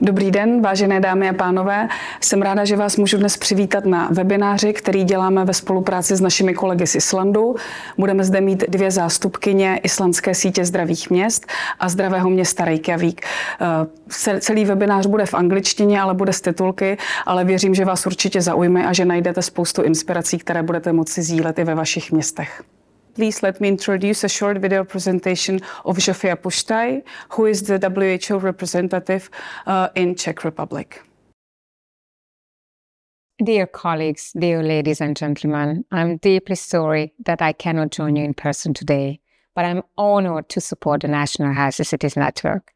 Dobrý den, vážené dámy a pánové. Jsem ráda, že vás můžu dnes přivítat na webináři, který děláme ve spolupráci s našimi kolegy z Islandu. Budeme zde mít dvě zástupkyně Islandské sítě Zdravých měst a Zdravého města Reykjavík. Celý webinář bude v angličtině, ale bude s titulky, ale věřím, že vás určitě zaujme a že najdete spoustu inspirací, které budete moci sdílet i ve vašich městech. Please let me introduce a short video presentation of Zsofia Pusztai, who is the WHO representative in Czech Republic. Dear colleagues, dear ladies and gentlemen, I'm deeply sorry that I cannot join you in person today, but I'm honored to support the National Healthy Cities Network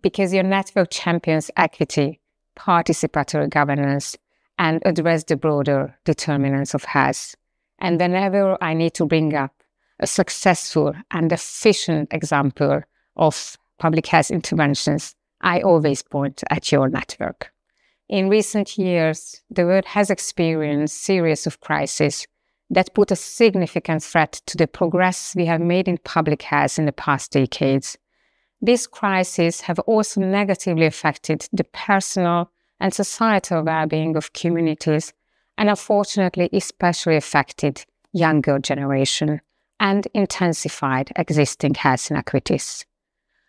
because your network champions equity, participatory governance, and address the broader determinants of health. And whenever I need to bring up a successful and efficient example of public health interventions, I always point at your network. In recent years, the world has experienced a series of crises that put a significant threat to the progress we have made in public health in the past decades. These crises have also negatively affected the personal and societal well-being of communities and unfortunately especially affected younger generation and intensified existing health inequities.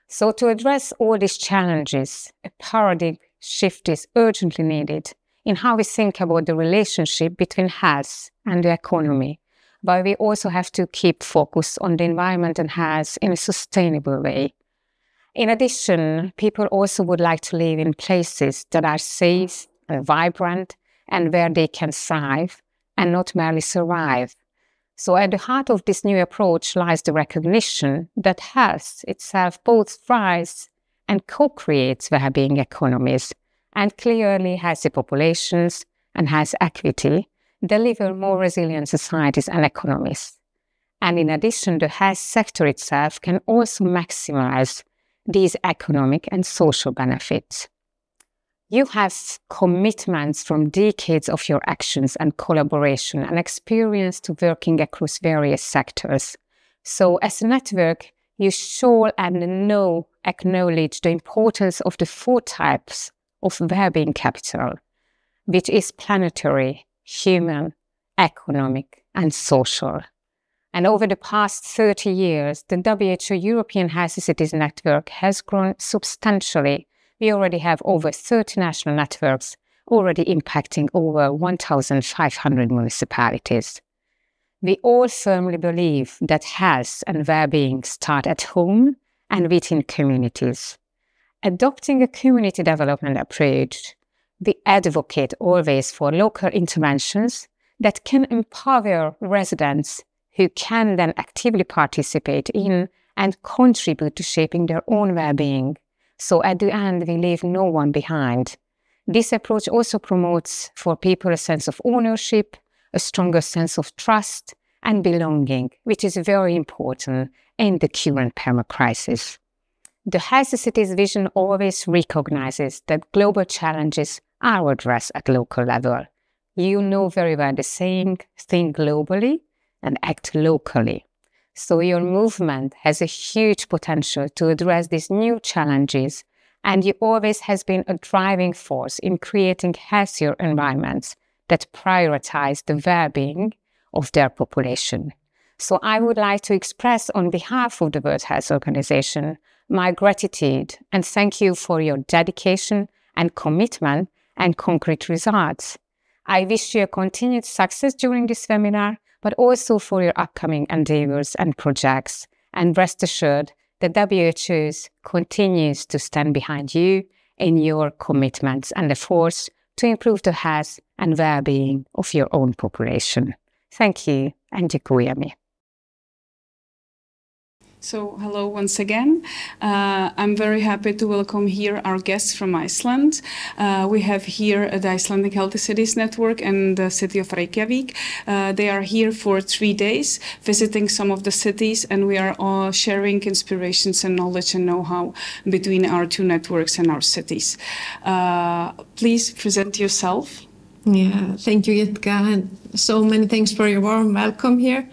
So to address all these challenges, a paradigm shift is urgently needed in how we think about the relationship between health and the economy, but we also have to keep focus on the environment and health in a sustainable way. In addition, people also would like to live in places that are safe and vibrant and where they can thrive and not merely survive. So at the heart of this new approach lies the recognition that health itself both thrives and co-creates well-being economies, and clearly healthy populations and health equity deliver more resilient societies and economies. And in addition, the health sector itself can also maximize these economic and social benefits. You have commitments from decades of your actions and collaboration and experience to working across various sectors. So as a network, you should and know acknowledge the importance of the four types of well-being capital, which is planetary, human, economic, and social. And over the past 30 years, the WHO European Healthy Cities Network has grown substantially. We already have over 30 national networks, already impacting over 1,500 municipalities. We all firmly believe that health and well-being start at home and within communities. Adopting a community development approach, we advocate always for local interventions that can empower residents who can then actively participate in and contribute to shaping their own well-being. So at the end, we leave no one behind. This approach also promotes for people a sense of ownership, a stronger sense of trust and belonging, which is very important in the current perma-crisis. The Healthy Cities vision always recognizes that global challenges are addressed at local level. You know very well the saying, think globally and act locally. So your movement has a huge potential to address these new challenges, and you always has been a driving force in creating healthier environments that prioritize the well-being of their population. So I would like to express on behalf of the World Health Organization my gratitude and thank you for your dedication and commitment and concrete results. I wish you a continued success during this webinar, but also for your upcoming endeavors and projects. And rest assured that WHO continues to stand behind you in your commitments and efforts to improve the health and well-being of your own population. Thank you, and děkujeme. So, hello once again. I'm very happy to welcome here our guests from Iceland. We have here the Icelandic Healthy Cities Network and the city of Reykjavík. They are here for 3 days, visiting some of the cities, and we are all sharing inspirations and knowledge and know-how between our two networks and our cities. Please present yourself. Yeah, thank you, Jitka, and so many thanks for your warm welcome here.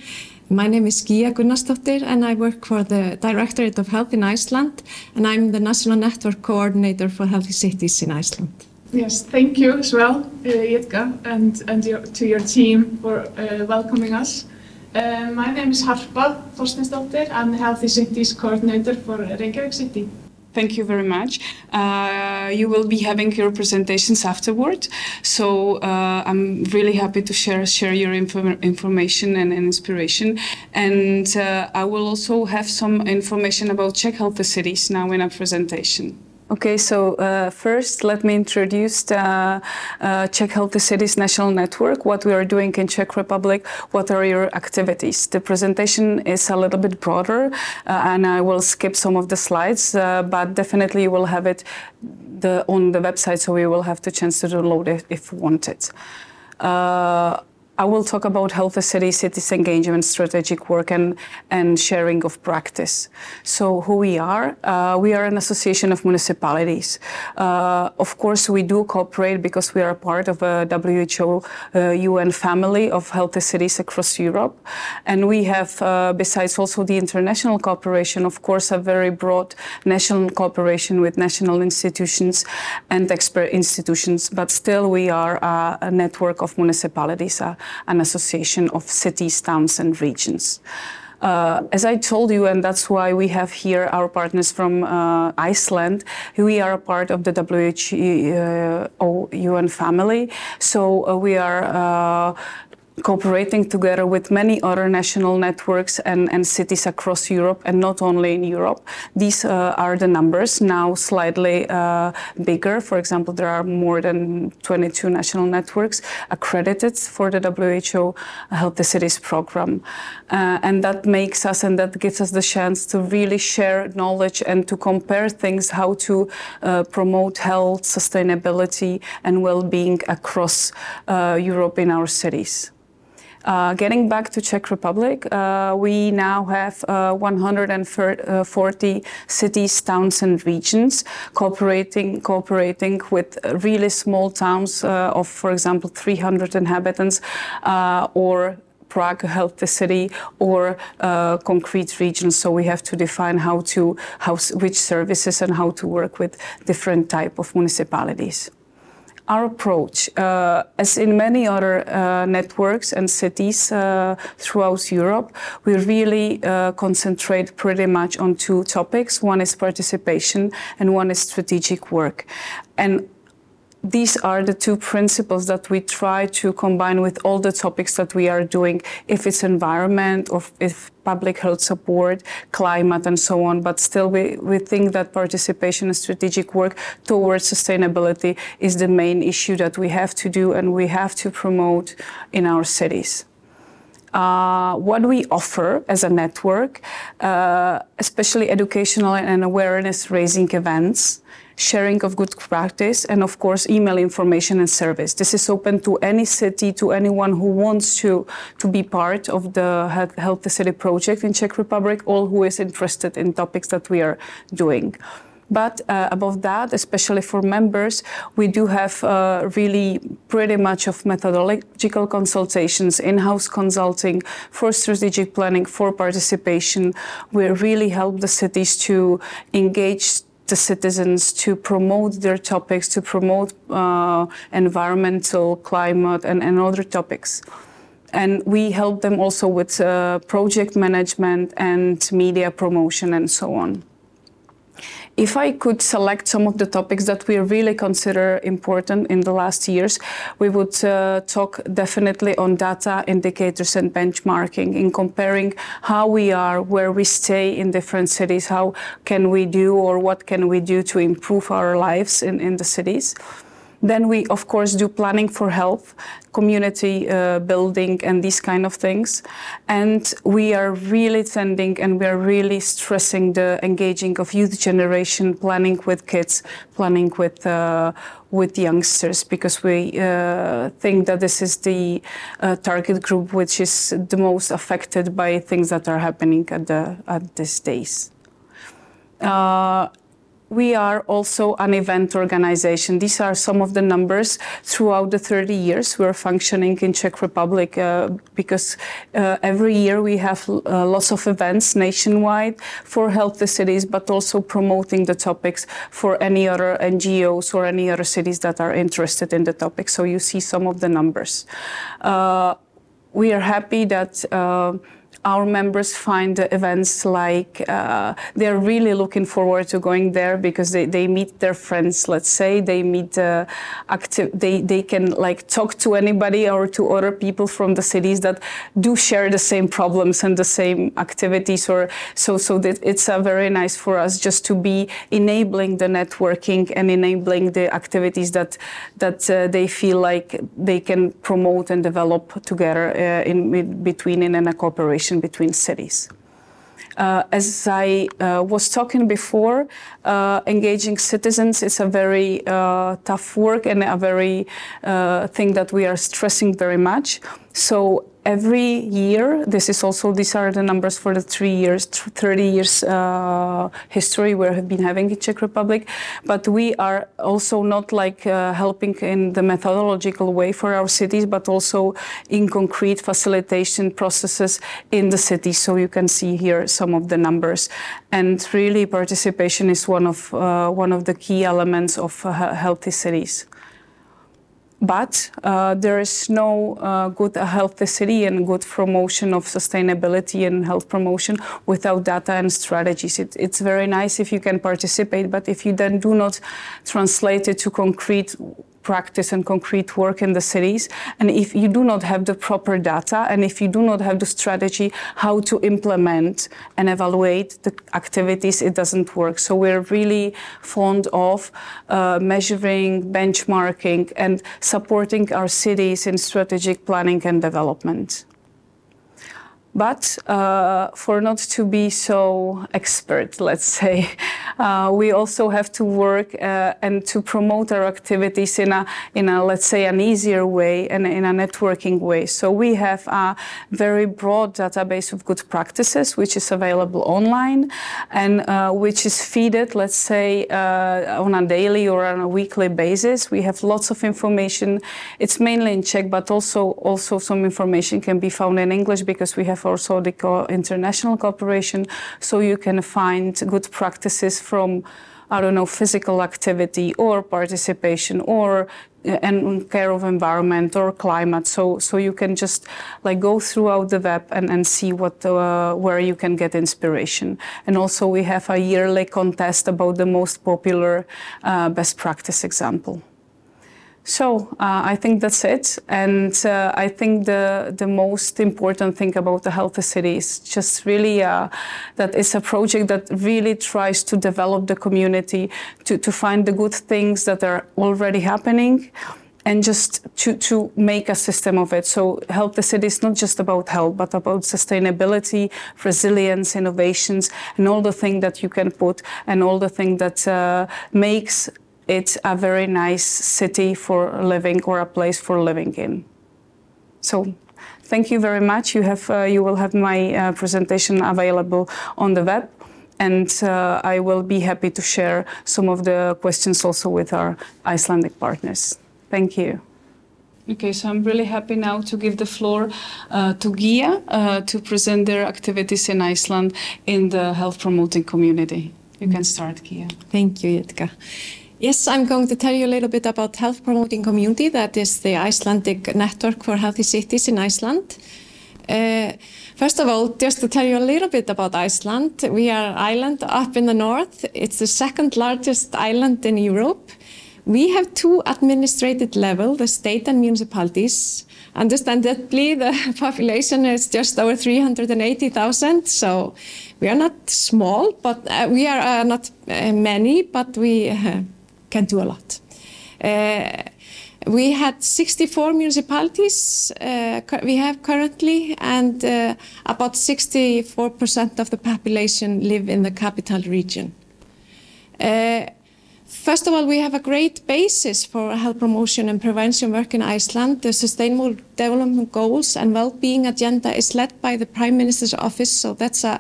My name is Gia Gunnarsdóttir and I work for the Directorate of Health in Iceland, and I'm the National Network Coordinator for Healthy Cities in Iceland. Yes, thank you as well, Jitka, and to your team for welcoming us. My name is Harpa Þorsteinsdóttir. I'm the Healthy Cities Coordinator for Reykjavík City. Thank you very much. You will be having your presentations afterward, so I'm really happy to share your information and inspiration. And I will also have some information about Czech healthy cities now in our presentation. Okay, so first let me introduce the Czech Healthy Cities National Network, what we are doing in Czech Republic, what are your activities. The presentation is a little bit broader and I will skip some of the slides, but definitely you will have it on the website, so you will have the chance to download it if wanted. I will talk about healthy cities engagement, strategic work, and sharing of practice. So who we are an association of municipalities. Of course, we do cooperate because we are a part of a WHO UN family of healthy cities across Europe. And we have, besides also the international cooperation, of course, a very broad national cooperation with national institutions and expert institutions, but still we are a network of municipalities, an association of cities, towns, and regions. As I told you, and that's why we have here our partners from Iceland, we are a part of the WHO UN family. So we are cooperating together with many other national networks and cities across Europe, and not only in Europe. These are the numbers, now slightly bigger. For example, there are more than 22 national networks accredited for the WHO Healthy Cities program. And that makes us, and that gives us the chance to really share knowledge and to compare things, how to promote health, sustainability, and well-being across Europe in our cities. Getting back to Czech Republic, we now have 140 cities, towns, and regions cooperating with really small towns of, for example, 300 inhabitants, or Prague healthy city, or concrete regions. So we have to define which services and how to work with different type of municipalities. Our approach, as in many other networks and cities throughout Europe, we really concentrate pretty much on two topics. One is participation and one is strategic work. And these are the two principles that we try to combine with all the topics that we are doing, if it's environment or if public health support, climate, and so on. But still, we think that participation and strategic work towards sustainability is the main issue that we have to do and we have to promote in our cities. What we offer as a network, especially educational and awareness-raising events, sharing of good practice, and of course email information and service. This is open to any city, to anyone who wants to be part of the Healthy City project in Czech Republic, or who is interested in topics that we are doing. But above that, especially for members, we do have really pretty much of methodological consultations, in-house consulting for strategic planning, for participation. We really help the cities to engage the citizens, to promote their topics, to promote environmental, climate, and other topics. And we help them also with project management and media promotion and so on. If I could select some of the topics that we really consider important in the last years, we would talk definitely on data, indicators, and benchmarking, in comparing how we are, where we stay in different cities, how can we do, or what can we do to improve our lives in the cities. Then we, of course, do planning for health, community building, and these kind of things. And we are really tending and we are really stressing the engaging of youth generation, planning with kids, planning with youngsters, because we think that this is the target group which is the most affected by things that are happening at these days. we are also an event organization. These are some of the numbers throughout the 30 years we're functioning in Czech Republic, because every year we have lots of events nationwide for healthy cities, but also promoting the topics for any other NGOs or any other cities that are interested in the topic. So you see some of the numbers. We are happy that our members find the events like they're really looking forward to going there, because they meet their friends. Let's say they meet they can like talk to anybody or to other people from the cities that do share the same problems and the same activities. Or so that it's very nice for us just to be enabling the networking and enabling the activities that they feel like they can promote and develop together in a cooperation between cities. As I was talking before, engaging citizens is a very tough work and a very thing that we are stressing very much. So every year, these are the numbers for the 30 years history we have been having in Czech Republic, but we are also not like helping in the methodological way for our cities, but also in concrete facilitation processes in the cities. So you can see here some of the numbers, and really participation is one of the key elements of healthy cities. But there is no good healthy city and good promotion of sustainability and health promotion without data and strategies. It's very nice if you can participate, but if you then do not translate it to concrete practice and concrete work in the cities, and if you do not have the proper data, and if you do not have the strategy how to implement and evaluate the activities, it doesn't work. So we're really fond of measuring, benchmarking, and supporting our cities in strategic planning and development. But for not to be so expert, let's say, we also have to work and to promote our activities in a let's say an easier way and in a networking way. So we have a very broad database of good practices, which is available online and which is feeded, let's say, on a daily or on a weekly basis. We have lots of information. It's mainly in Czech, but also some information can be found in English, because we have also the international cooperation, so you can find good practices from, I don't know, physical activity or participation or and care of environment or climate. So you can just like go throughout the web and see where you can get inspiration. And also we have a yearly contest about the most popular best practice example. So I think that's it, and I think the most important thing about the Healthy City is just really that it's a project that really tries to develop the community, to find the good things that are already happening, and just to make a system of it. So Healthy City is not just about health, but about sustainability, resilience, innovations, and all the things that you can put, and all the things that makes it's a very nice city for living, or a place for living in. So thank you very much. You will have my presentation available on the web, and I will be happy to share some of the questions also with our Icelandic partners. Thank you. Okay, so I'm really happy now to give the floor to Gia to present their activities in Iceland in the health promoting community. You can start, Gia. Thank you, Jitka. Yes, I'm going to tell you a little bit about health promoting community. That is the Icelandic network for healthy cities in Iceland. First of all, just to tell you a little bit about Iceland, we are an island up in the north. It's the second largest island in Europe. We have two administrative levels, the state and municipalities. Understandably, the population is just over 380,000, so we are not small, but we are not many, but we can do a lot. We had 64 municipalities we have currently, and about 64% of the population live in the capital region. First of all, we have a great basis for health promotion and prevention work in Iceland. The Sustainable Development Goals and Well-being Agenda is led by the Prime Minister's Office, so that's a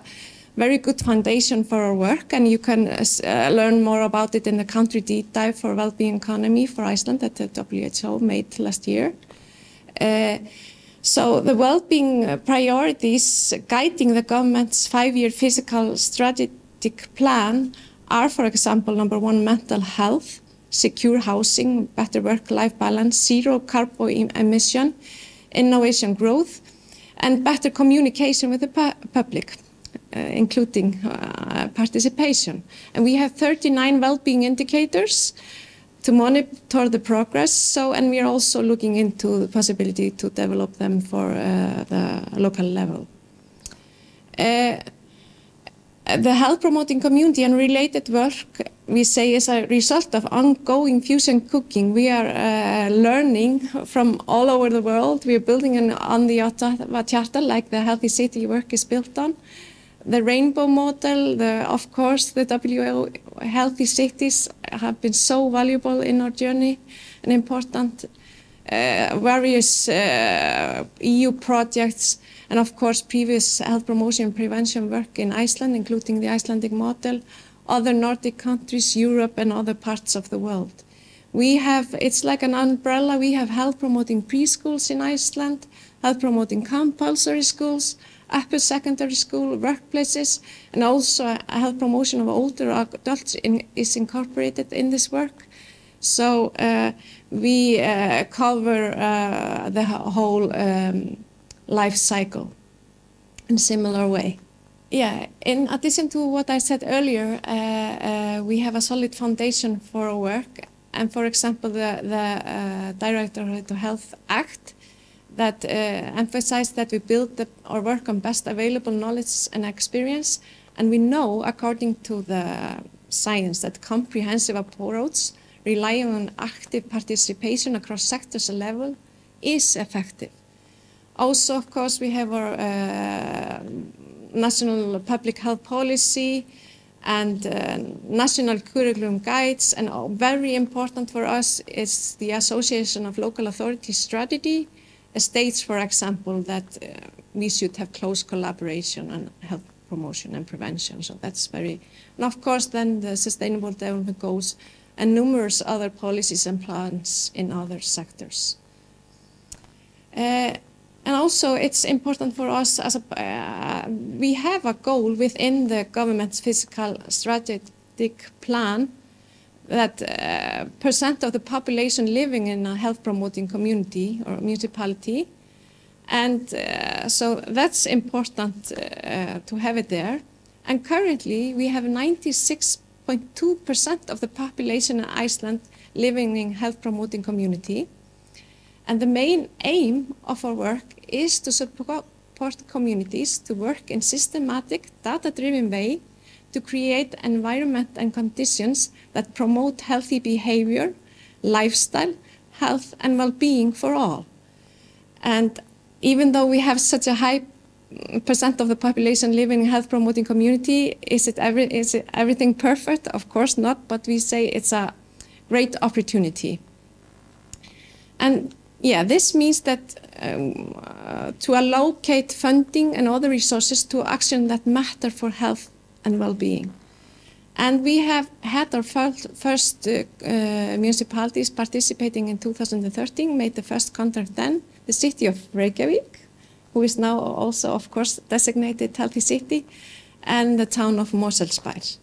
very good foundation for our work, and you can learn more about it in the country deep dive for well-being economy for Iceland that the WHO made last year. So the well-being priorities guiding the government's 5-year physical strategic plan are, for example, number 1, mental health, secure housing, better work-life balance, zero carbon emission, innovation growth, and better communication with the public, including participation. And we have 39 well-being indicators to monitor the progress. And we are also looking into the possibility to develop them for the local level. The health promoting community and related work, we say, is a result of ongoing fusion cooking. We are learning from all over the world. We are building on the charter, like the healthy city work is built on. The rainbow model, of course, the WHO healthy cities have been so valuable in our journey and important. Various EU projects, and of course previous health promotion and prevention work in Iceland, including the Icelandic model, other Nordic countries, Europe, and other parts of the world. We have, it's like an umbrella, we have health promoting preschools in Iceland, health promoting compulsory schools, upper secondary school, workplaces, and also a health promotion of older adults is incorporated in this work. So we cover the whole life cycle in a similar way. Yeah, in addition to what I said earlier, we have a solid foundation for our work. And for example, the Directorate to Health Act that emphasized that we build our work on best available knowledge and experience. And we know, according to the science, that comprehensive approach relying on active participation across sectors and level is effective. Also, of course, we have our national public health policy and national curriculum guides, and very important for us is the Association of Local Authorities strategy. It states, for example, that we should have close collaboration on health promotion and prevention. So that's very, and of course then the Sustainable Development Goals and numerous other policies and plans in other sectors. And also it's important for us as we have a goal within the government's fiscal strategic plan that percent of the population living in a health promoting community or municipality. And so that's important to have it there. And currently we have 96.2% of the population in Iceland living in health promoting community. And the main aim of our work is to support communities to work in systematic, data-driven way to create environment and conditions that promote healthy behavior, lifestyle, health and well-being for all. And even though we have such a high percent of the population living in health promoting community, is it everything perfect? Of course not, but we say it's a great opportunity. And yeah, this means that to allocate funding and other resources to action that matter for health and well-being. And we have had our first municipalities participating in 2013, made the first contract then, the city of Reykjavik, who is now also, of course, designated healthy city, and the town of Mosfellsbær.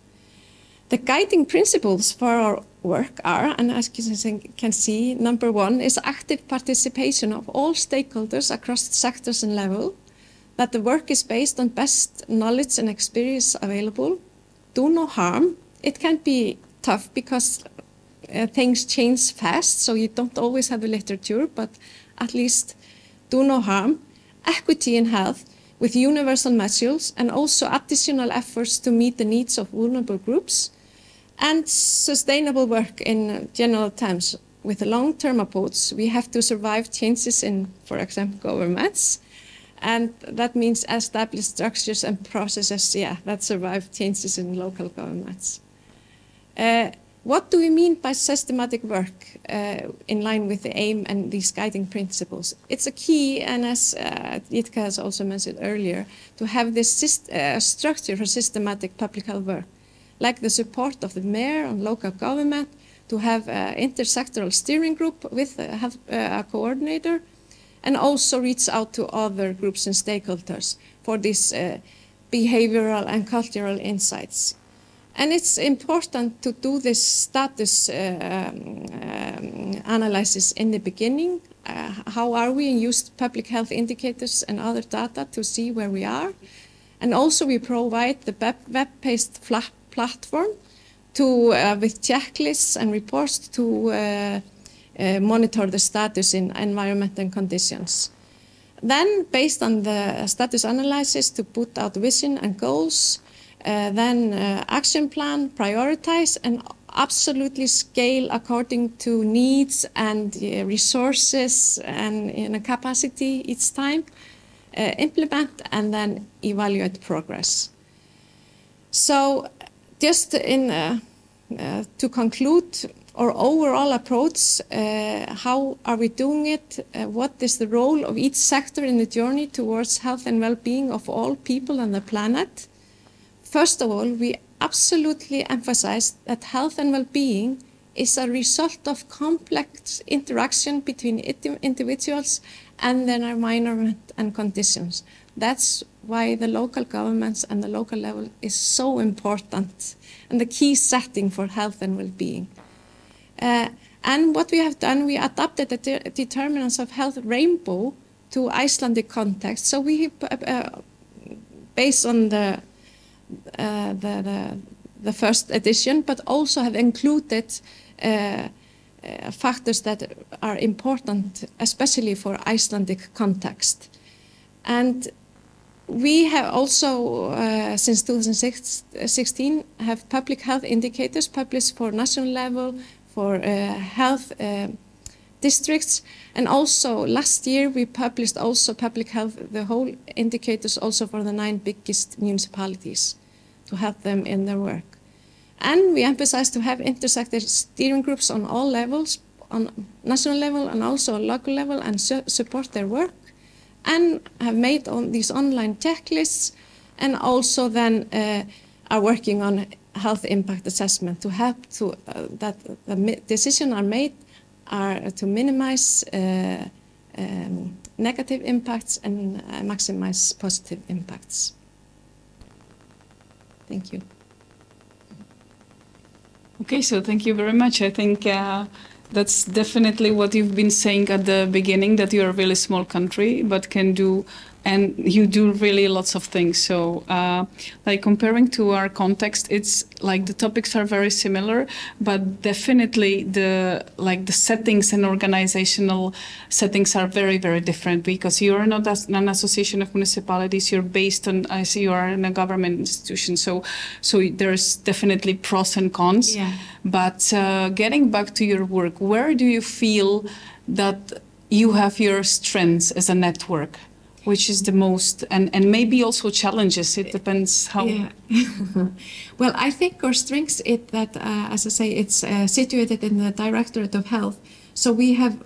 The guiding principles for our work are, and as you can see, number 1 is active participation of all stakeholders across sectors and level, that the work is based on best knowledge and experience available, do no harm. It can be tough because things change fast, so you don't always have the literature, but at least do no harm. Equity in health with universal measures and also additional efforts to meet the needs of vulnerable groups. And sustainable work in general terms. With a long-term approach, we have to survive changes in, for example, governments. And that means established structures and processes, that survive changes in local governments. What do we mean by systematic work in line with the aim and these guiding principles? It's a key, and as Jitka has also mentioned earlier, to have this structure for systematic public health work, like the support of the mayor and local government, to have an intersectoral steering group with a coordinator, and also reach out to other groups and stakeholders for these behavioral and cultural insights. And it's important to do this status analysis in the beginning. How are we, and use public health indicators and other data to see where we are. And also we provide the web-based platform with checklists and reports to monitor the status in environment and conditions. Then, based on the status analysis, to put out vision and goals, then action plan, prioritize, and absolutely scale according to needs and resources and capacity each time, implement, and then evaluate progress. So just to conclude, our overall approach, how are we doing it? What is the role of each sector in the journey towards health and well-being of all people on the planet? First of all, we absolutely emphasize that health and well-being is a result of complex interaction between individuals and their environment and conditions. That's why the local governments and the local level is so important and the key setting for health and well-being. And what we have done, we adapted the determinants of health rainbow to Icelandic context. So we, based on the first edition, but also have included factors that are important, especially for Icelandic context. And we have also, since 2016, have public health indicators published for national level, for health districts, and also last year we published also public health, the whole indicators also for the 9 biggest municipalities to help them in their work. And we emphasize to have intersected steering groups on all levels, on national level and also local level, and support their work, and have made these online checklists, and also then are working on health impact assessment to help to that the decisions are made are to minimize negative impacts and maximize positive impacts. Thank you. Okay, so thank you very much. I think that's definitely what you've been saying at the beginning, that you're a really small country, but can do, and you do really lots of things. So like comparing to our context, it's like the topics are very similar, but definitely the settings and organizational settings are very, very different, because you're not an association of municipalities, you're based on, I see you are in a government institution. So there's definitely pros and cons. Yeah. But getting back to your work, where do you feel that you have your strengths as a network? Which is the most, and maybe also challenges, it depends how. Yeah. Well, I think our strengths is that, as I say, it's situated in the Directorate of Health. So we have,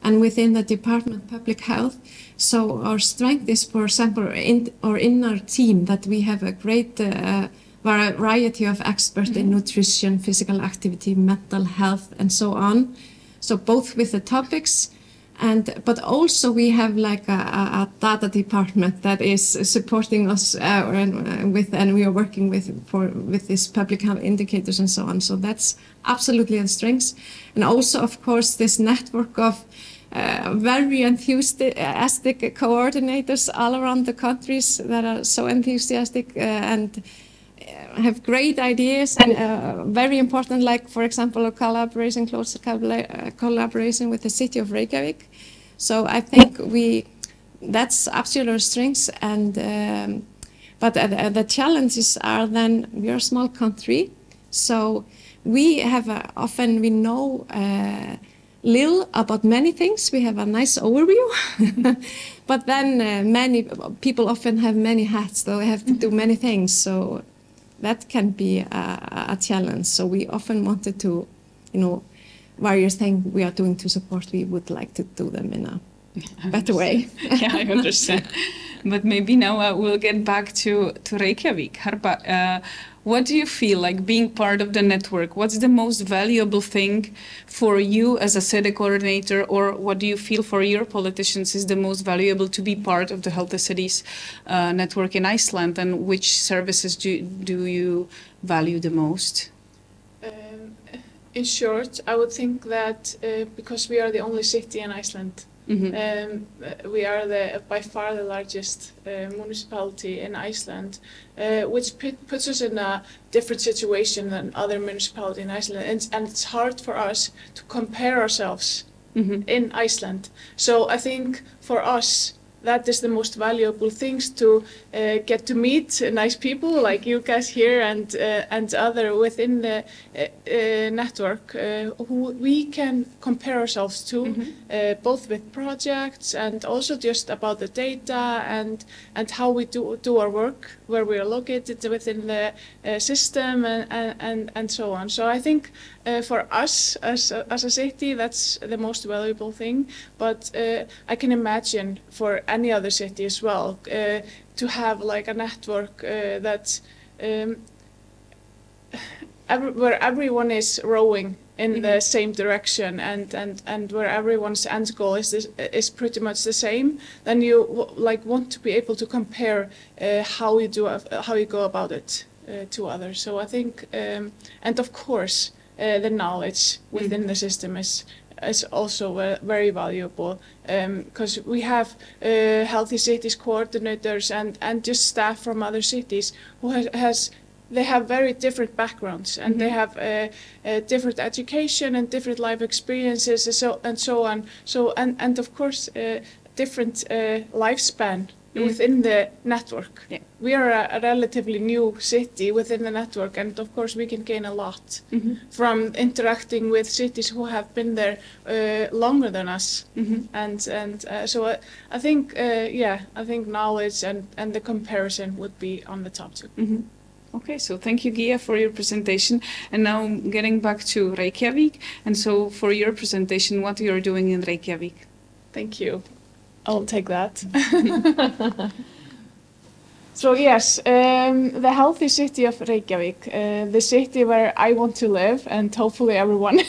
and within the Department of Public Health, so our strength is, for example, in our team, that we have a great variety of experts in nutrition, physical activity, mental health, and so on. So both with the topics, but also we have like a data department that is supporting us and we are working with these public health indicators and so on. So that's absolutely a strength. And also, of course, this network of very enthusiastic coordinators all around the countries that are so enthusiastic and have great ideas, and very important, like, for example, a close collaboration with the city of Reykjavik. So I think that's absolutely our strengths, and but the challenges are then we're a small country, so we have often we know little about many things. We have a nice overview, but then many people often have many hats, so they have to do many things. So that can be a challenge. So we often wanted to, various things we are doing to support, we would like to do them in a better way. Yeah, I understand. But maybe now we'll get back to Reykjavik. Harpa, what do you feel like being part of the network? What's the most valuable thing for you as a city coordinator, or what do you feel for your politicians is the most valuable to be part of the Healthy Cities network in Iceland, and which services do you value the most? In short, I would think that because we are the only city in Iceland, we are by far the largest municipality in Iceland, which puts us in a different situation than other municipalities in Iceland, and it's hard for us to compare ourselves in Iceland. So I think for us, that is the most valuable things, to get to meet nice people like you guys here and other within the network who we can compare ourselves to, both with projects and also just about the data and how we do our work, where we are located within the system and so on. So I think for us as a city, that's the most valuable thing. But I can imagine for any other city as well to have like a network that's where everyone is rowing in the same direction, and where everyone's end goal is pretty much the same. Then you want to be able to compare how you go about it to others. So I think, and of course, the knowledge within the system is also very valuable, because we have healthy cities coordinators and just staff from other cities who they have very different backgrounds, and they have different education and different life experiences and so on. So and of course different lifespan within the network. Yeah. We are a relatively new city within the network, and of course we can gain a lot from interacting with cities who have been there longer than us. And so I think I think knowledge and the comparison would be on the top too. Okay, so thank you, Gia, for your presentation. And now getting back to Reykjavik. And so for your presentation, what you're doing in Reykjavik? Thank you. I'll take that. So yes, the healthy city of Reykjavik, the city where I want to live, and hopefully everyone.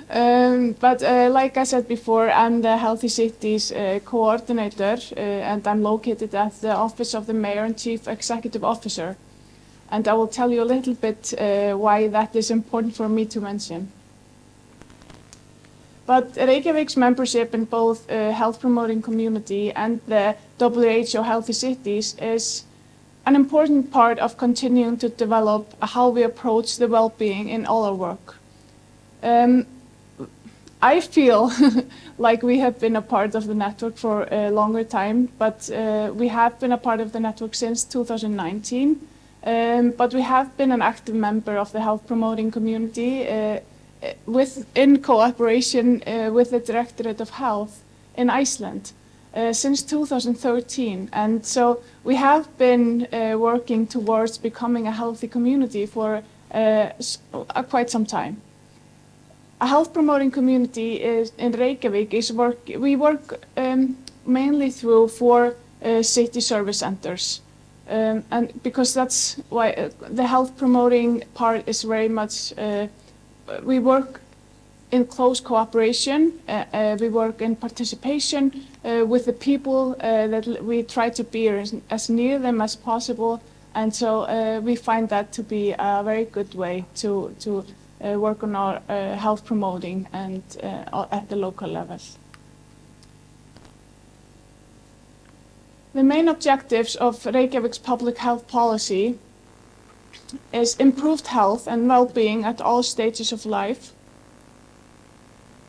But like I said before, I'm the Healthy Cities coordinator, and I'm located at the office of the Mayor and Chief Executive Officer. And I will tell you a little bit why that is important for me to mention. But Reykjavik's membership in both health promoting community and the WHO Healthy Cities is an important part of continuing to develop how we approach the well-being in all our work. I feel like we have been a part of the network for a longer time, but we have been a part of the network since 2019. But we have been an active member of the health promoting community in cooperation with the Directorate of Health in Iceland since 2013. And so we have been working towards becoming a healthy community for quite some time. A health promoting community in Reykjavik we work mainly through 4 city service centers. And because that's why the health promoting part is very much, we work in close cooperation, we work in participation with the people that we try to be as near them as possible, and so we find that to be a very good way to work on our health promoting and at the local levels. The main objectives of Reykjavik's public health policy is improved health and well-being at all stages of life,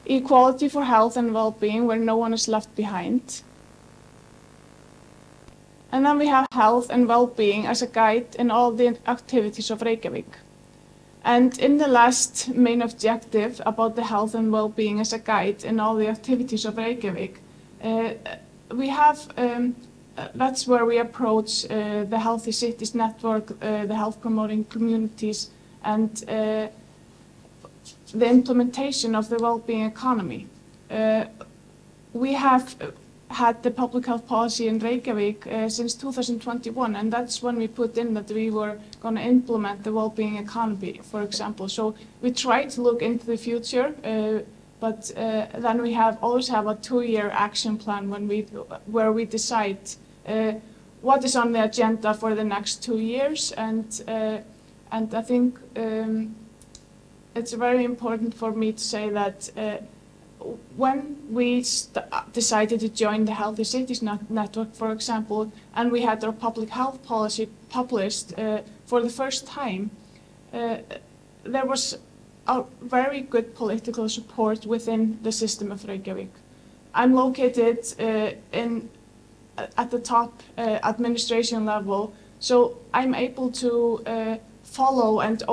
equality for health and well-being where no one is left behind, and then we have health and well-being as a guide in all the activities of Reykjavik. And in the last main objective about the health and well-being as a guide in all the activities of Reykjavik, we have that's where we approach the Healthy Cities Network, the health promoting communities, and the implementation of the well-being economy. We have had the public health policy in Reykjavik since 2021, and that's when we put in that we were going to implement the well-being economy, for example. So we try to look into the future, but then we always have a 2-year action plan where we decide what is on the agenda for the next 2 years, and I think it's very important for me to say that when we decided to join the Healthy Cities Network, for example, and we had our public health policy published for the first time, there was a very good political support within the system of Reykjavik. I'm located at the top administration level, so I'm able to follow and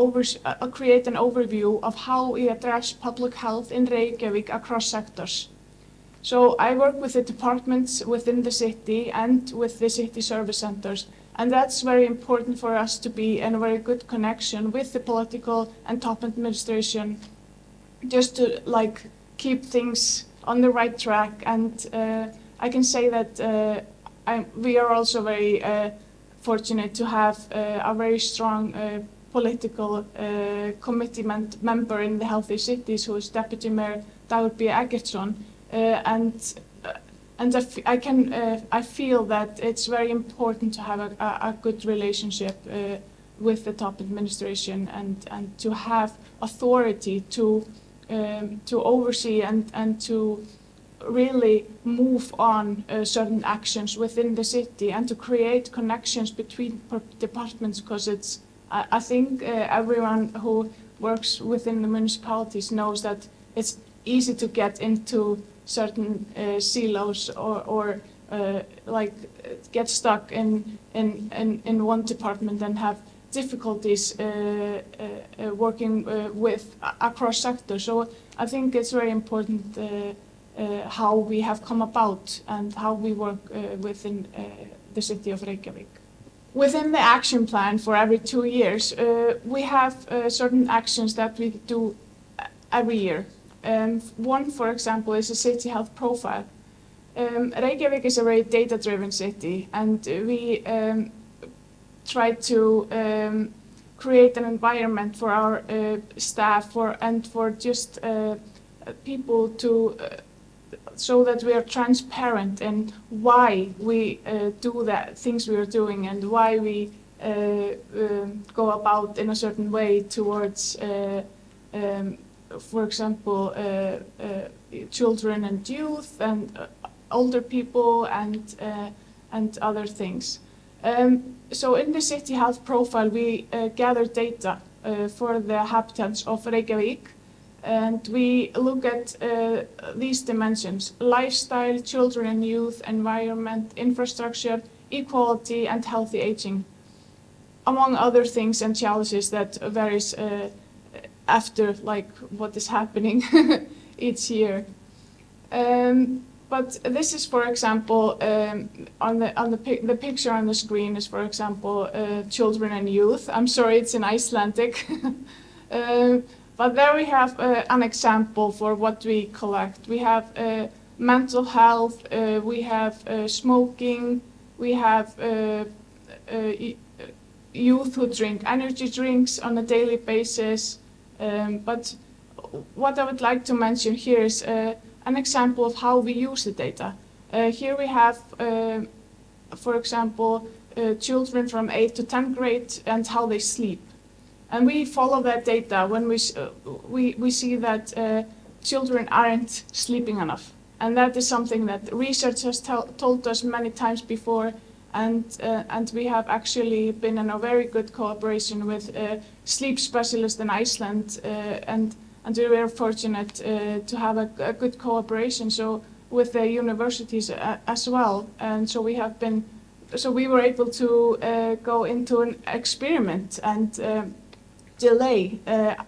create an overview of how we address public health in Reykjavik across sectors. So I work with the departments within the city and with the city service centers, and that's very important for us to be in a very good connection with the political and top administration, just to keep things on the right track. And I can say that we are also very fortunate to have a very strong political committee member in the Healthy Cities, who is Deputy Mayor Dagur B. Eggertsson, and I feel that it's very important to have a good relationship with the top administration and to have authority to oversee and to really move on certain actions within the city and to create connections between departments, because I think everyone who works within the municipalities knows that it's easy to get into certain silos or get stuck in one department and have difficulties working with across sectors. So I think it's very important how we have come about and how we work within the city of Reykjavik. Within the action plan for every 2 years, we have certain actions that we do every year. One, for example, is a city health profile. Reykjavik is a very data-driven city, and we try to create an environment for our staff and for just people to so that we are transparent in why we do the things we are doing and why we go about in a certain way towards, for example, children and youth and older people and other things. So in the city health profile, we gather data for the inhabitants of Reykjavik, and we look at these dimensions: lifestyle, children and youth, environment, infrastructure, equality, and healthy aging, among other things and challenges that varies after what is happening each year. But this is, for example, the picture on the screen is, for example, children and youth. I'm sorry, it's in Icelandic. But there we have an example for what we collect. We have mental health, we have smoking, we have youth who drink energy drinks on a daily basis. But what I would like to mention here is an example of how we use the data. Here we have, for example, children from 8th to 10th grade and how they sleep. And we follow that data when we see that children aren't sleeping enough. And that is something that research has told us many times before. And we have actually been in a very good cooperation with sleep specialists in Iceland, and we were fortunate to have a good cooperation with the universities as well. And so we were able to go into an experiment and delay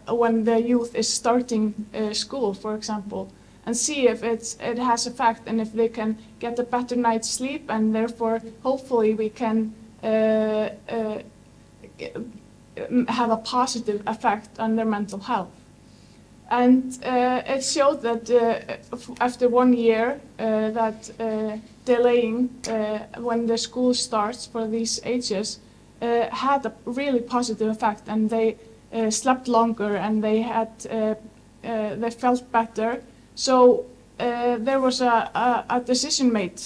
when the youth is starting school, for example. and see if it has effect and if they can get a better night's sleep, and therefore hopefully we can have a positive effect on their mental health. And it showed that after 1 year that delaying when the school starts for these ages had a really positive effect, and they slept longer and they had they felt better. So there was a decision made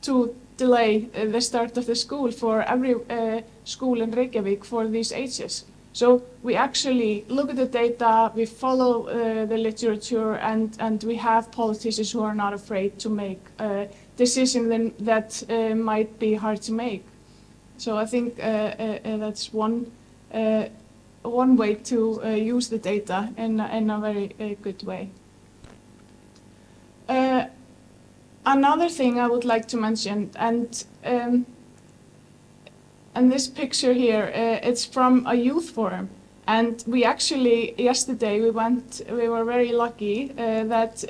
to delay the start of the school for every school in Reykjavik for these ages. So we actually look at the data, we follow the literature, and we have politicians who are not afraid to make decisions that might be hard to make. So I think that's one way to use the data in a very good way. Another thing I would like to mention, and this picture here, it's from a youth forum. And we actually, yesterday, we were very lucky that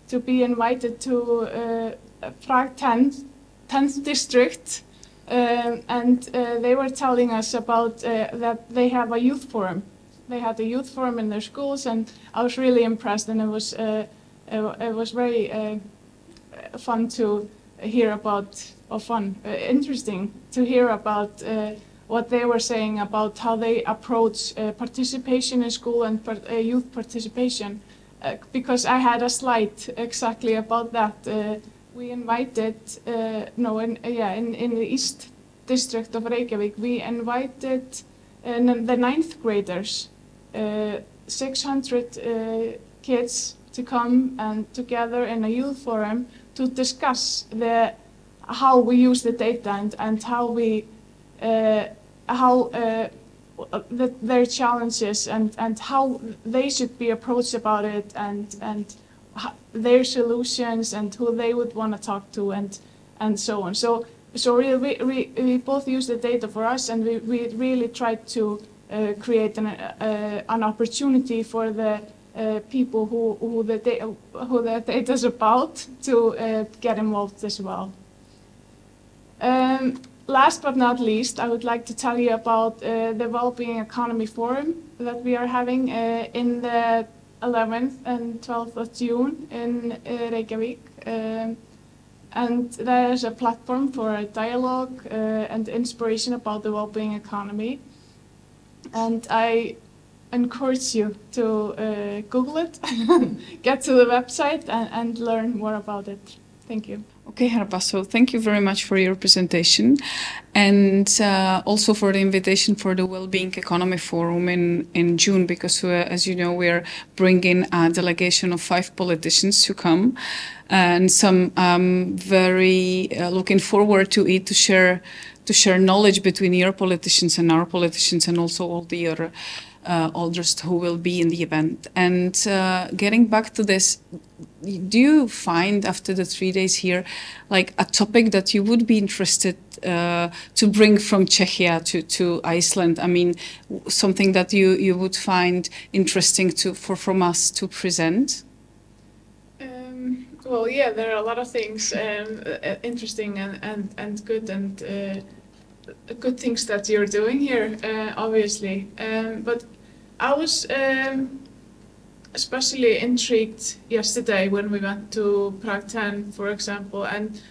to be invited to Prague 10th district. And they were telling us about that they have a youth forum. They had a youth forum in their schools, and I was really impressed, and it was very fun to hear about, interesting to hear about what they were saying about how they approach participation in school and youth participation. Because I had a slide exactly about that. We invited, in the East District of Reykjavik, we invited the 9th graders, 600 kids to come and together in a youth forum to discuss how we use the data and how we their challenges and how they should be approached about it and their solutions and who they would want to talk to and so on. So really we both use the data for us, and we really tried to create an opportunity for the people who the data is about to get involved as well. Last but not least, I would like to tell you about the Wellbeing Economy Forum that we are having in the 11th and 12th of June in Reykjavik. And that is a platform for a dialogue and inspiration about the well-being economy. And I encourage you to Google it, get to the website and learn more about it. Thank you. Okay, Harpa, so thank you very much for your presentation, and also for the invitation for the Wellbeing Economy Forum in June, because as you know, we're bringing a delegation of 5 politicians to come, and some very looking forward to it, to share knowledge between your politicians and our politicians, and also all the other others who will be in the event. And getting back to this, do you find after the 3 days here, like a topic that you would be interested to bring from Czechia to Iceland? I mean, something that you would find interesting from us to present? Well, yeah, there are a lot of things interesting and good and good things that you're doing here, obviously. But I was especially intrigued yesterday when we went to Prague 10, for example, and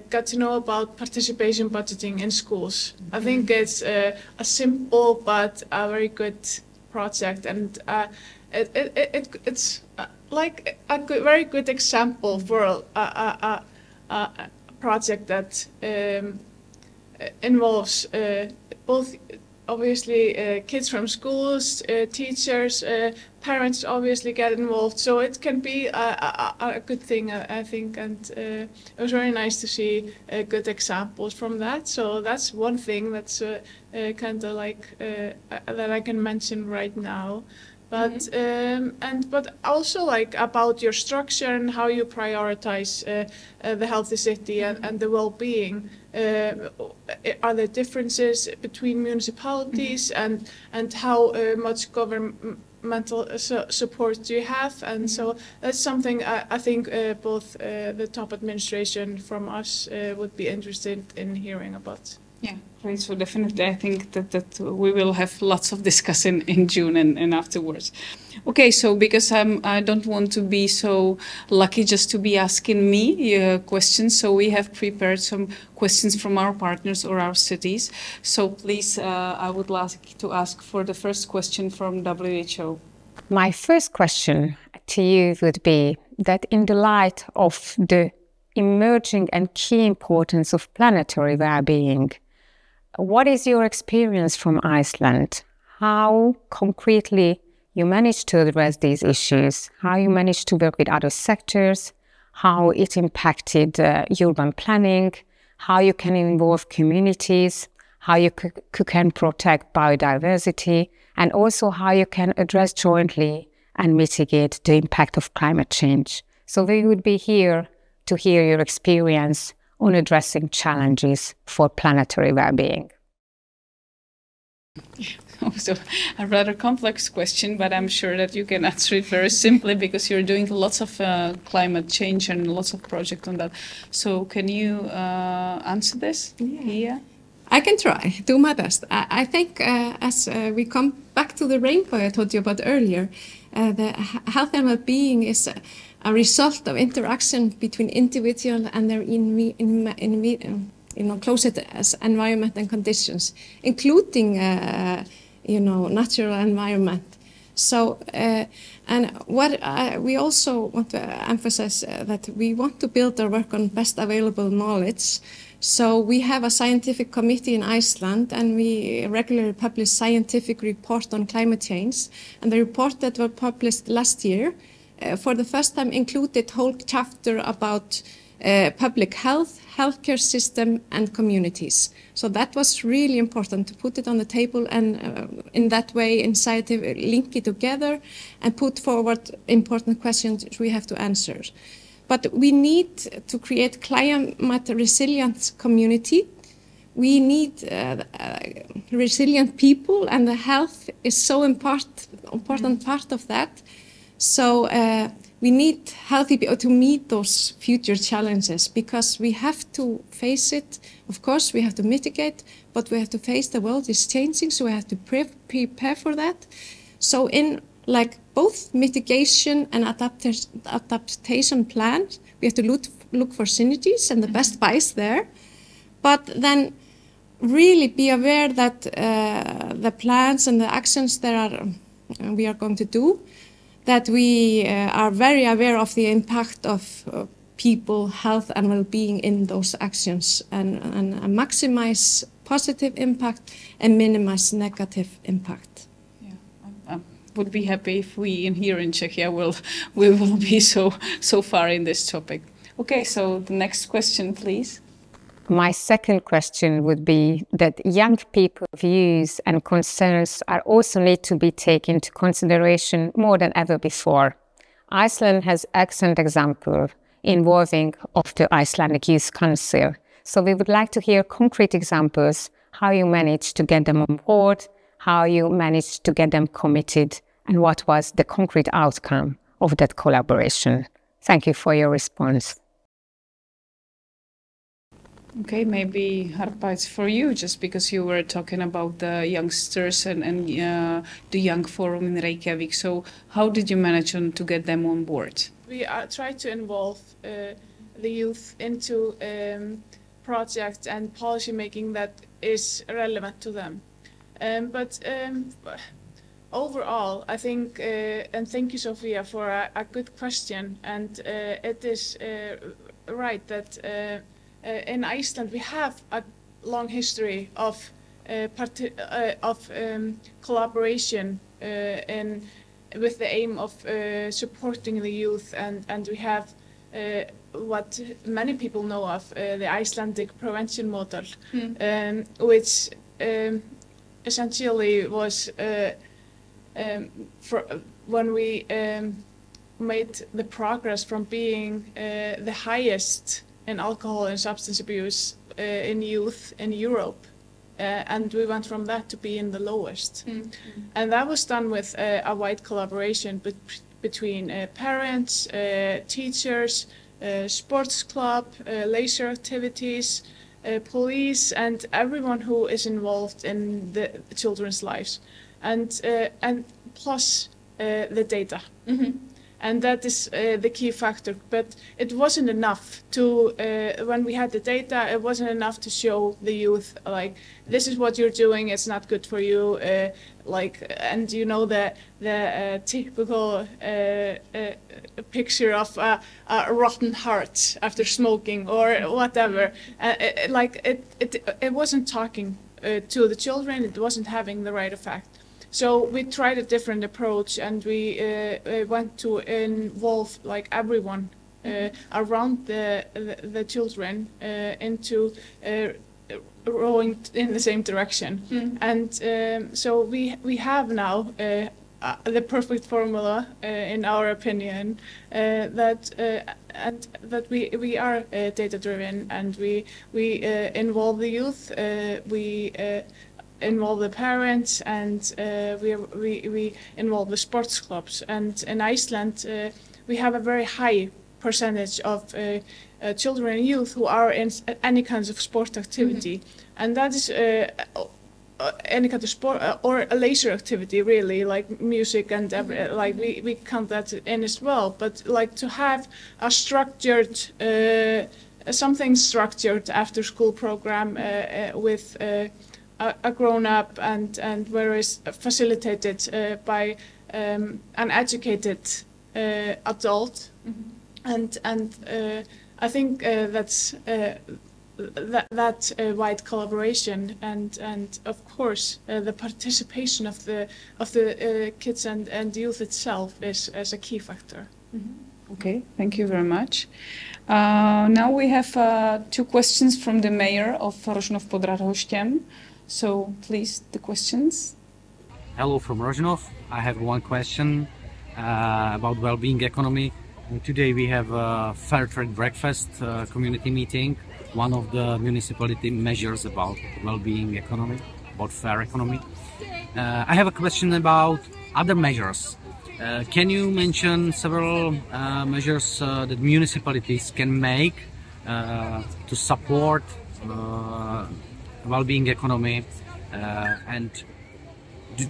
got to know about participation budgeting in schools. I think it's a simple but a very good project, and it's like a very good example for a project that involves both, obviously, kids from schools, teachers, parents obviously get involved. So it can be a good thing, I think, and it was very nice to see good examples from that. So that's one thing that's kind of like that I can mention right now. But but also like about your structure and how you prioritize the healthy city and the well-being. Are there differences between municipalities and how much mental support do you have? And so that's something I think both the top administration from us would be interested in hearing about. Yeah, great. So definitely, I think that we will have lots of discussion in June and afterwards. Okay, so because I don't want to be so lucky just to be asking me questions, so we have prepared some questions from our partners or our cities. So please, I would like to ask for the first question from WHO. My first question to you would be that in the light of the emerging and key importance of planetary well-being, what is your experience from Iceland? How concretely you managed to address these issues, how you managed to work with other sectors, how it impacted urban planning, how you can involve communities, how you can protect biodiversity, and also how you can address jointly and mitigate the impact of climate change. So we would be here to hear your experience on addressing challenges for planetary well-being. So a rather complex question, but I'm sure that you can answer it very simply because you're doing lots of climate change and lots of projects on that. So can you answer this? Yeah. I can try, do my best. I think as we come back to the rainbow I told you about earlier, the health and well-being is a result of interaction between individual and their closest environment and conditions, including natural environment. So, and what we also want to emphasize that we want to build our work on best available knowledge. So we have a scientific committee in Iceland, and we regularly publish scientific report on climate change. And the report that was published last year, for the first time, included whole chapter about public health, healthcare system, and communities. So that was really important to put it on the table and in that way link it together and put forward important questions we have to answer. But we need to create climate resilient community. We need resilient people, and the health is so important part of that. So we need healthy people to meet those future challenges, because we have to face it. Of course, we have to mitigate, but we have to face the world is changing, so we have to prepare for that. So in both mitigation and adaptation plans, we have to look for synergies and the best buys there, but then really be aware that the plans and the actions that we are going to do, that we are very aware of the impact of people, health and well-being in those actions, and maximize positive impact and minimize negative impact. Would be happy if we here in Czechia we will be so far in this topic. Okay, so the next question, please. My second question would be that young people's views and concerns are also need to be taken into consideration more than ever before. Iceland has excellent example involving of the Icelandic Youth Council. So we would like to hear concrete examples, how you managed to get them on board, how you managed to get them committed, and what was the concrete outcome of that collaboration. Thank you for your response. Okay, maybe Harpa, it's for you, just because you were talking about the youngsters and the Young Forum in Reykjavik. So how did you manage to get them on board? We try to involve the youth into projects and policy making that is relevant to them. But overall, I think, and thank you, Sophia, for a good question. And it is right that in Iceland we have a long history of collaboration with the aim of supporting the youth, and we have what many people know of, the Icelandic prevention model, which essentially was when we made the progress from being the highest in alcohol and substance abuse in youth in Europe and we went from that to being the lowest. And that was done with a wide collaboration between parents, teachers, sports club, leisure activities, police, and everyone who is involved in the children's lives, and plus the data. And that is the key factor. But it wasn't enough to, when we had the data, it wasn't enough to show the youth, like, this is what you're doing, it's not good for you, and you know the typical picture of a rotten heart after smoking or whatever. It wasn't talking to the children, it wasn't having the right effect. So we tried a different approach, and we went to involve like everyone around the children into rowing in the same direction. And so we have now the perfect formula, in our opinion, that we are data driven, and we involve the youth, we involve the parents, and we involve the sports clubs. And in Iceland, we have a very high percentage of children and youth who are in any kinds of sport activity, and that is any kind of sport or a leisure activity, really, like music and like we count that in as well. But like to have a structured something structured after school program with a grown-up, and where is facilitated by an educated adult, and I think that's that wide collaboration, and of course the participation of the kids and youth itself is as a key factor. Okay, thank you very much. Now we have 2 questions from the mayor of Rožnov pod Radhoštěm. So please, the questions. Hello from Rožnov. I have one question about well-being economy. Today we have a fair trade breakfast community meeting. One of the municipality measures about well-being economy, about fair economy. I have a question about other measures. Can you mention several measures that municipalities can make to support well-being economy, and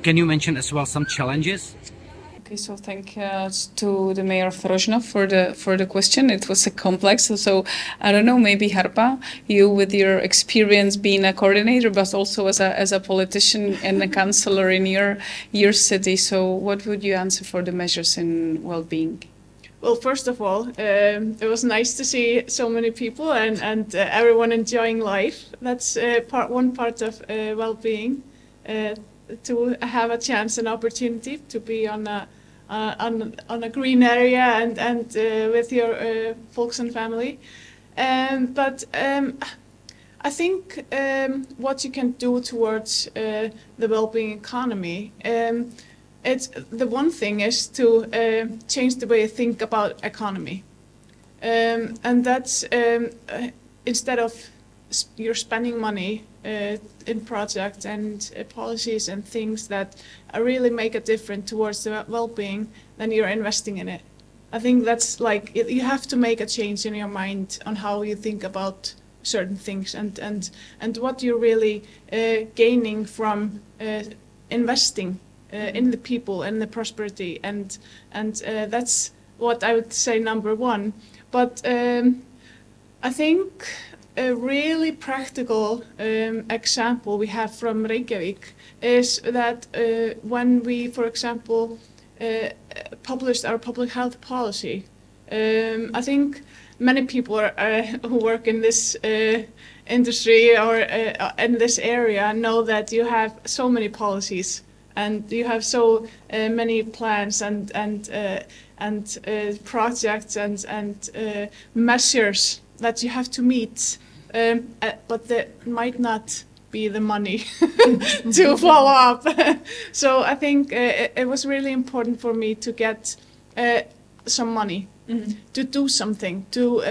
can you mention as well some challenges? Okay, so thank to the mayor of Rožnov for the question. It was a complex, so I don't know, maybe Harpa, you with your experience being a coordinator, but also as a politician and a councillor in your city. So what would you answer for the measures in well-being? Well, first of all, it was nice to see so many people and everyone enjoying life. That's one part of well-being, to have a chance and opportunity to be on a green area and with your folks and family. But I think what you can do towards the well-being economy, the one thing is to change the way you think about economy, and that's instead of you're spending money in projects and policies and things that really make a difference towards the well-being, then you're investing in it. I think that's like you have to make a change in your mind on how you think about certain things, and what you're really gaining from investing in the people and the prosperity, and that's what I would say number one. But I think a really practical example we have from Reykjavik is that when we, for example, published our public health policy, I think many people who work in this industry or in this area know that you have so many policies, and you have so many plans and projects and measures that you have to meet, but there might not be the money to follow up. So I think it was really important for me to get some money to do something, to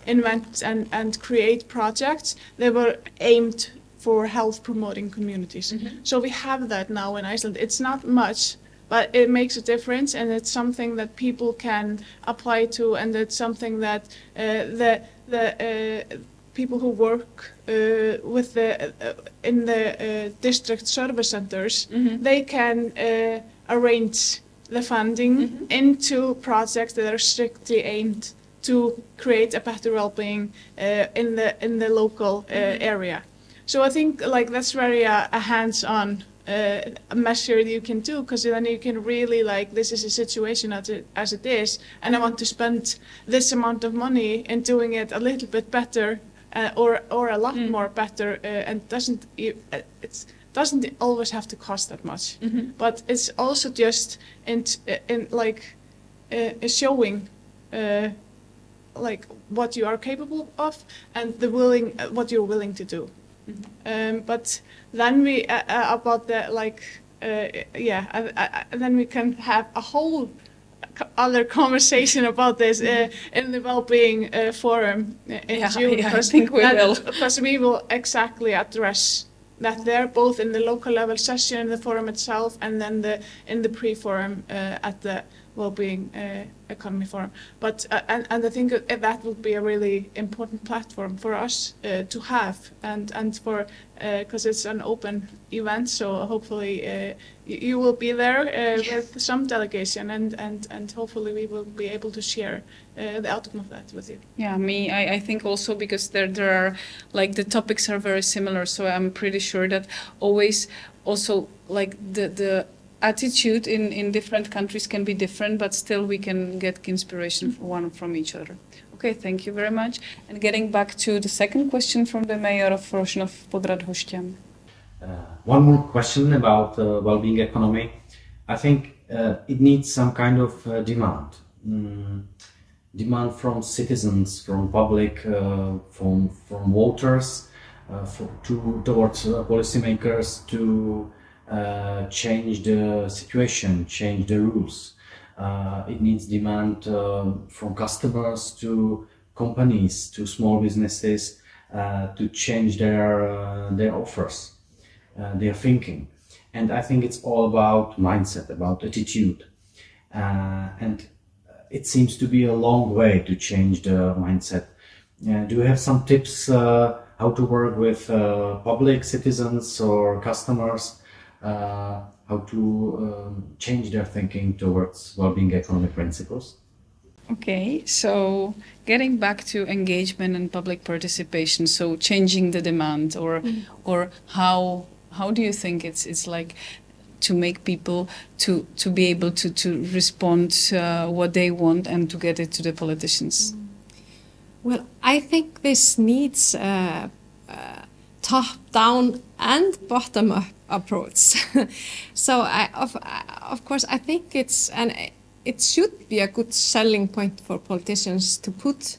invent and create projects that were aimed for health promoting communities. So we have that now in Iceland. It's not much, but it makes a difference, and it's something that people can apply to, and it's something that the people who work with in the district service centers, they can arrange the funding into projects that are strictly aimed to create a better well-being in the local area. So I think like that's very a hands-on measure that you can do, because then you can really like, this is a situation as it is, and I want to spend this amount of money in doing it a little bit better or a lot more better, and it doesn't always have to cost that much, but it's also just in showing like what you are capable of and what you're willing to do. But then we about the then we can have a whole other conversation about this in the well-being forum in June. I think we will. Because we will exactly address that there, both in the local level session, in the forum itself, and then in the pre-forum at the well-being economy forum. But and I think that will be a really important platform for us to have, and for because it's an open event, so hopefully you will be there with some delegation, and hopefully we will be able to share the outcome of that with you. Yeah, I think also because there are like the topics are very similar, so I'm pretty sure that always also like the attitude in different countries can be different, but still we can get inspiration from each other. Okay, thank you very much. And getting back to the second question from the mayor of Rožnov, pod Radhoštěm. One more question about well-being economy. I think it needs some kind of demand. Demand from citizens, from public, from voters, towards policymakers to change the situation, change the rules. It needs demand from customers to companies, to small businesses, to change their offers, their thinking. And I think it's all about mindset, about attitude. And it seems to be a long way to change the mindset. Do you have some tips how to work with public citizens or customers, how to change their thinking towards well-being economic principles? Okay, so getting back to engagement and public participation, so changing the demand, or how do you think it's like to make people to be able to respond what they want and to get it to the politicians? Well, I think this needs top-down and bottom-up approach. So of course I think it should be a good selling point for politicians to put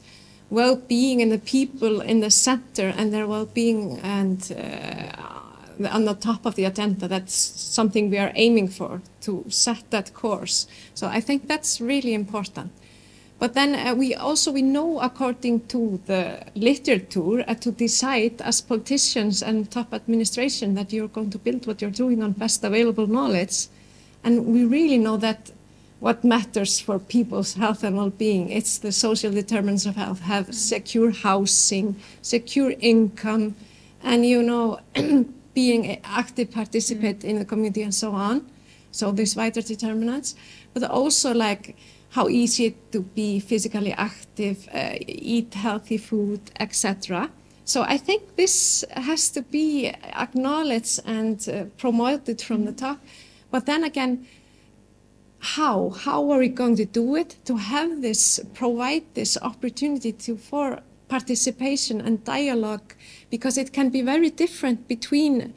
well-being and the people in the center and their well-being and on the top of the agenda. That's something we are aiming for, to set that course. So I think that's really important. But then we know, according to the literature, to decide as politicians and top administration that you're going to build what you're doing on best available knowledge. And we really know that what matters for people's health and well-being, it's the social determinants of health, have secure housing, secure income, and, you know, being an active participant in the community and so on. So these vital determinants, but also like how easy it to be physically active, eat healthy food, etc. So I think this has to be acknowledged and promoted from the top. But then again, how are we going to do it? To have this, provide this opportunity for participation and dialogue, because it can be very different between,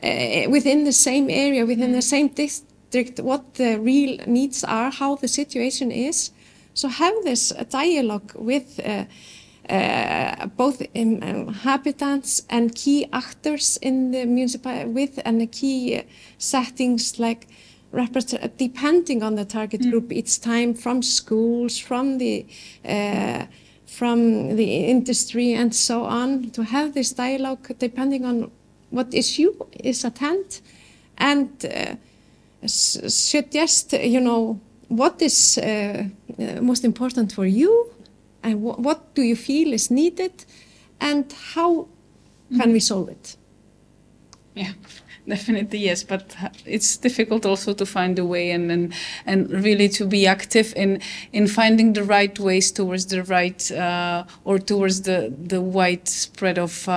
within the same area, within the same district, what the real needs are, how the situation is. So have this dialogue with both inhabitants and key actors in the municipality, with and the key settings like depending on the target group each time, from schools, from the industry and so on, to have this dialogue depending on what issue is at hand, and suggest, what is most important for you, and what do you feel is needed, and how can we solve it? Yeah, definitely yes, but it's difficult also to find a way and really to be active in finding the right ways towards the right or towards the wide spread of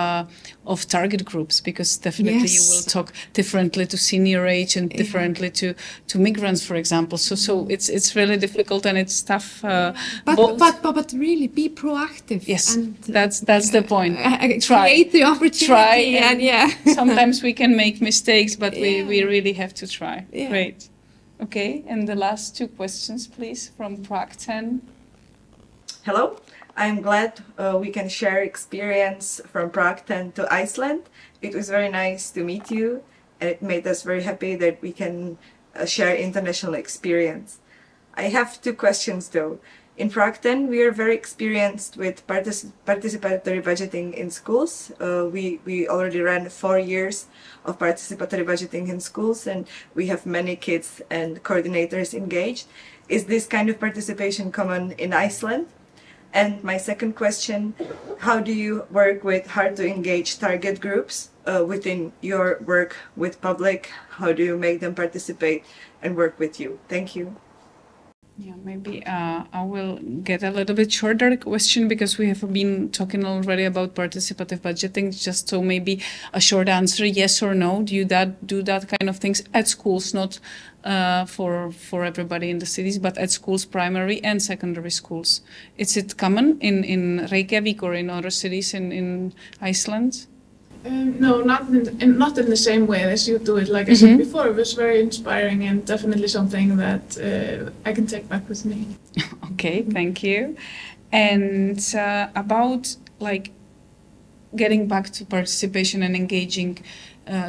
target groups, because definitely you will talk differently to senior age and differently to migrants, for example. So it's really difficult and it's tough. But really be proactive. Yes, and, that's the point. Create the opportunity, and sometimes we can make mistakes, but we really have to try. Yeah. Great. Okay, and the last two questions, please, from Prague 10. Hello. I'm glad we can share experience from Prague 10 to Iceland. It was very nice to meet you, and it made us very happy that we can share international experience. I have two questions though. In Prague 10, we are very experienced with participatory budgeting in schools. We already ran 4 years of participatory budgeting in schools, and we have many kids and coordinators engaged. Is this kind of participation common in Iceland? And my second question, how do you work with hard to engage target groups within your work with public? How do you make them participate and work with you? Thank you. Yeah, maybe I will get a little bit shorter question, because we have been talking already about participative budgeting. Just so maybe a short answer, yes or no. Do you do that kind of things at schools, not for everybody in the cities, but at schools, primary and secondary schools? Is it common in Reykjavik or in other cities in Iceland? No, not in the same way as you do it. Like I said before, it was very inspiring and definitely something that I can take back with me. Okay, thank you. And about like getting back to participation and engaging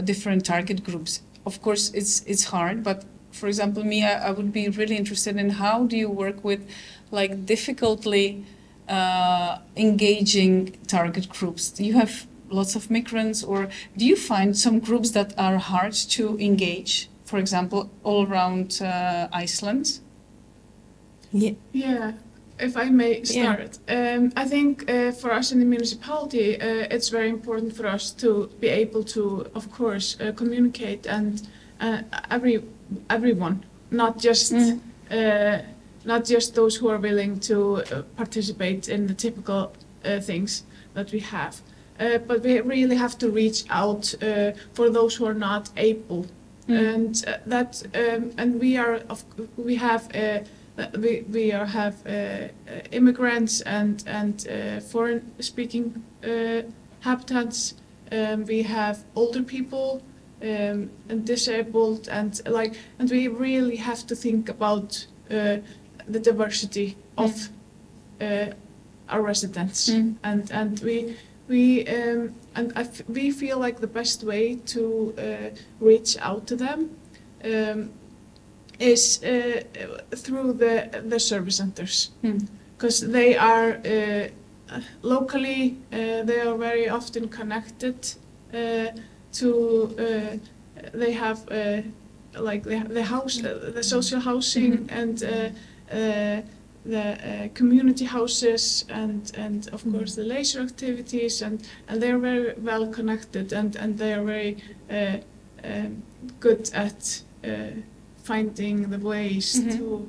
different target groups. Of course, it's hard, but for example, me, I would be really interested in how do you work with like difficultly engaging target groups? Do you have lots of migrants, or do you find some groups that are hard to engage, for example, all around Iceland? Yeah, if I may start. I think for us in the municipality, it's very important for us to be able to, of course, communicate and everyone, not just those who are willing to participate in the typical things that we have. But we really have to reach out for those who are not able, and we have immigrants and foreign-speaking habitants. We have older people and disabled, and we really have to think about the diversity of our residents, and we feel like the best way to reach out to them is through the service centers, because they are locally they are very often connected to they have the social housing and the community houses and of course the leisure activities, and they're very well connected, and they are very good at finding the ways to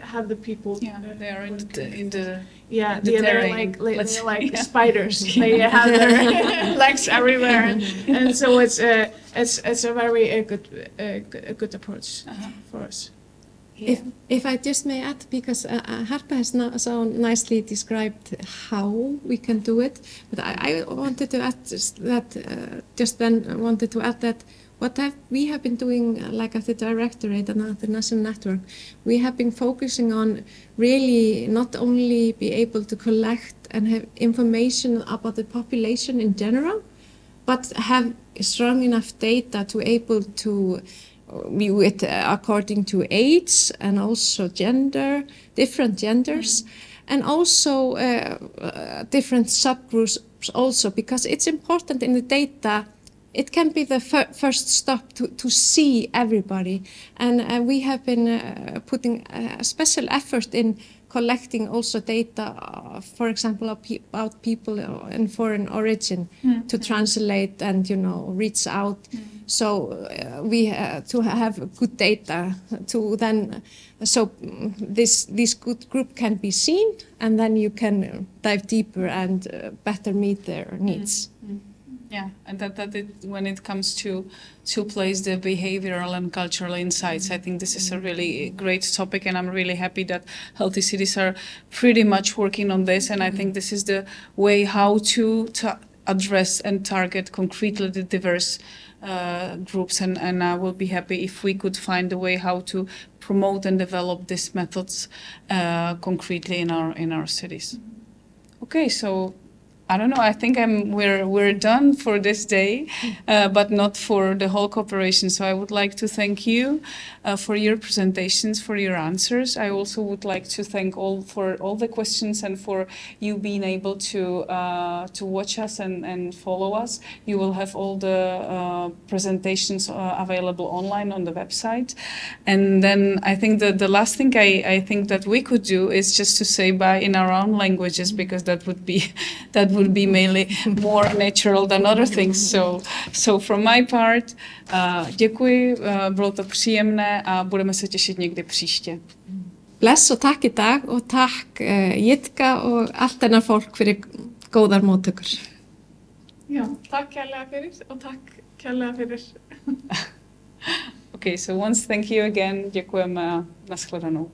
have the people. Yeah, they are in the they're like spiders. They have their legs everywhere, and so it's a very good approach for us. Yeah. If I just may add, because Harpa has so nicely described how we can do it, but I wanted to add that what we have been doing, like at the Directorate and at the National Network, we have been focusing on really not only be able to collect and have information about the population in general, but have strong enough data to able to view it according to age and also gender, different genders, and also different subgroups also, because it's important in the data. It can be the first stop to see everybody, and we have been putting a special effort in collecting also data, for example, about people in foreign origin, to translate and reach out. So we to have good data to then, so this good group can be seen, and then you can dive deeper and better meet their needs. Yeah, and when it comes to place the behavioral and cultural insights, I think this is a really great topic, and I'm really happy that Healthy Cities are pretty much working on this, and I think this is the way how to address and target concretely the diverse groups, and I will be happy if we could find a way how to promote and develop these methods concretely in our cities. Okay, so I don't know. I think we're done for this day, but not for the whole cooperation. So I would like to thank you for your presentations, for your answers. I also would like to thank for all the questions and for you being able to watch us and follow us. You will have all the presentations available online on the website. And then I think that the last thing I think that we could do is just to say bye in our own languages, because that would be mainly more natural than other things. So from my part, děkuji, bylo to příjemné a budeme se těšit někdy příště. Bless og takk í dag og takk Jitka og allt hennar fólk fyrir góðar móttökur. Já, takk kærlega fyrir og takk kærlega fyrir. Okay, so once thank you again, děkujeme a nashledanou.